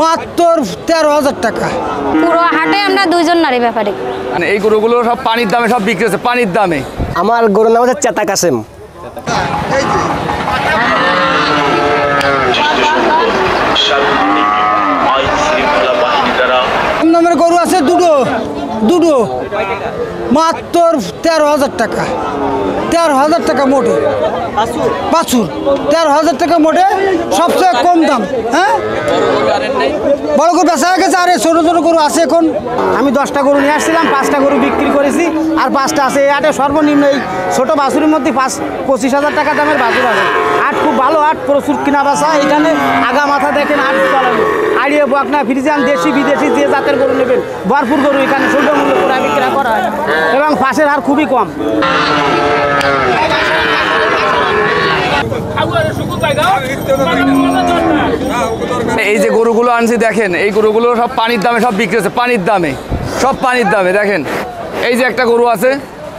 মাত্র 13,000 টাকা। পুরো হাটে আমরা দুইজন নারী ব্যাপারী। মানে এই গরুগুলো সব পানির দামে সব বিক্রি হচ্ছে, পানির দামে। আমার গরুর নাম হচ্ছে চেতা কাসেম। নামের গরু আছে দুটো মাত্র 13,000 টাকা। 13,000 টাকা মোটে বাছুর, 13,000 টাকা মোটে, সবচেয়ে কম দাম। হ্যাঁ, বড় গরু বেচা হয়ে গেছে, আর ছোটো ছোটো গরু আছে এখন। আমি 10টা গরু নিয়ে আসছিলাম, 5টা গরু বিক্রি করেছি, আর 5টা আছে। এই হাটে সর্বনিম্ন এই ছোটো বাছুরের মধ্যে 25,000 টাকা দামের বাছুর আছে। হাট খুব ভালো হাট, প্রচুর কিনা বেচা। এখানে আগা মাথা দেখেন হাট চালানো, আড়িয়ে বকনা ফ্রিজিয়ান দেশি বিদেশি যে জাতের গরু নেবেন ভরপুর গরু এখানে সুলভ মূল্য করে বিক্রি করা হয়, এবং ফাঁসের হার খুবই কম। এই যে গরুগুলো আনছি দেখেন, এই গরুগুলো সব পানির দামে সব বিক্রি হচ্ছে, পানির দামে, সব পানির দামে। দেখেন এই যে একটা গরু আছে,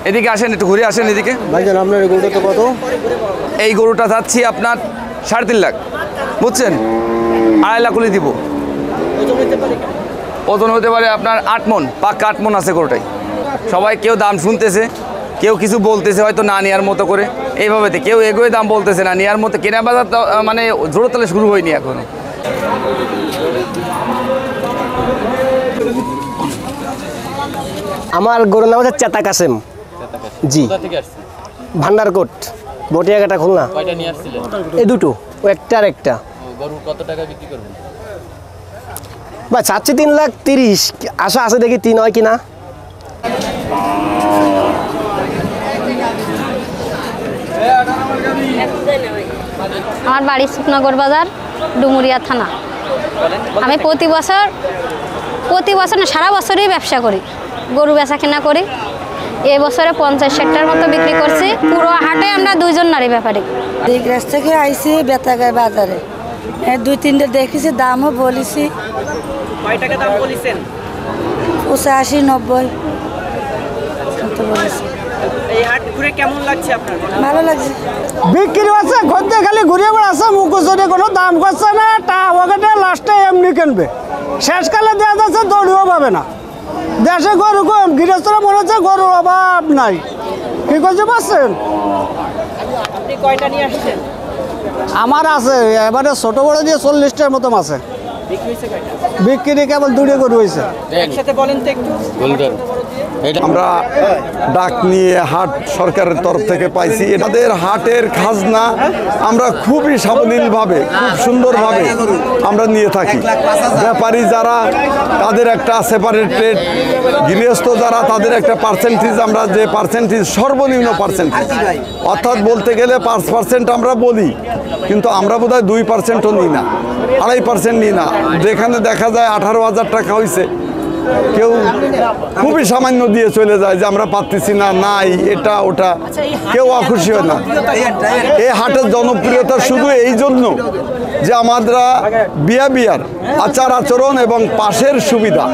এদিকে আসেন, একটু ঘুরে আসেন এদিকে। ভাইজান আপনার এই গরুটা তো কত? এই গরুটা চাচ্ছি আপনার 3.5 লাখ, বুঝছেন? 2.5 লাখ হলে দিব। ওজন হতে পারে আপনার 8 মন, পাক্কা 8 মন আছে গরুটাই। সবাই কেউ দাম শুনতেছে, কেউ কিছু বলতেছে হয়তো না নেওয়ার মতো করে, এইভাবে কেউ এগোয় দাম বলতেছে না নেওয়ার মতো। কেনা বাজার মানে জোর তালে শুরু হয়নি এখনো। আমার গরুর নাম হচ্ছে চেতা কাসেম। জি, ভান্ডারকোট, বটিয়াঘাটা, খুলনা। এই দুটো, ও একটা আর একটা। কত টাকা বিক্রি করবেন? ভাই চাচ্ছি 3,30,000, আশা আছে দেখি 3 হয় কিনা। আমার বাড়ি সুকনগর বাজার, ডুমুরিয়া থানা। আমি প্রতি বছর না, সারা বছরই ব্যবসা করি, গরু বেচা কেনা করি। এই বছরে 50-60টার মতো বিক্রি করছি। পুরো হাটে আমরা দুইজন নারী ব্যাপারী। দিগ্রাস থেকে আইসি বেতাগায় বাজারে, 2-3টে দেখেছি, দামও বলেছি। কয় টাকা দাম বলেছেন? 85-90 বলেছি। এই হাট ঘুরে কেমন লাগছে আপনার? ভালো লাগছে। বিক্রি হচ্ছে, ঘুরতে খালি ঘুরে বেড়াচ্ছে, মুখোশে কোনো দাম করছে না, ওখানে লাস্টে এমনি কিনবে। শেষকালে দেওয়া যাচ্ছে দড়িও পাবে না। দেশে গরু কম, গৃহস্থরা মনে হচ্ছে গরুর অভাব নাই। কি করছে পাচ্ছেন? আপনি কয়টা নিয়ে আসছেন? আমার আছে এবারে ছোট বড় দিয়ে 40টার মতো আছে। বিক্রি হয়েছে কয়টা? বিক্রি কেবল 2টা গরু হয়েছে। একসাথে বলেন তো একটু। আমরা ডাক নিয়ে হাট সরকারের তরফ থেকে পাইছি। এটাদের হাটের খাজনা আমরা খুবই সাবলীলভাবে, খুব সুন্দরভাবে আমরা নিয়ে থাকি। ব্যাপারী যারা, তাদের একটা সেপারেট রেট, গৃহস্থ যারা, তাদের একটা পার্সেন্টেজ, আমরা যে পার্সেন্টেজ সর্বনিম্ন পার্সেন্টেজ, অর্থাৎ বলতে গেলে 5% আমরা বলি, কিন্তু আমরা বোধহয় 2%ও নিই না, 2.5% নিই না। যেখানে দেখা যায় 18,000 টাকা হয়েছে, কেউ খুবই সামান্য দিয়ে চলে যায় যে আমরা পাচ্ছি না, নাই এটা ওটা, কেউ অখুশি হয় না। এই হাটের জনপ্রিয়তা শুধু এই জন্য যে আমরা বিয়ার আচার আচরণ এবং পাশের সুবিধা।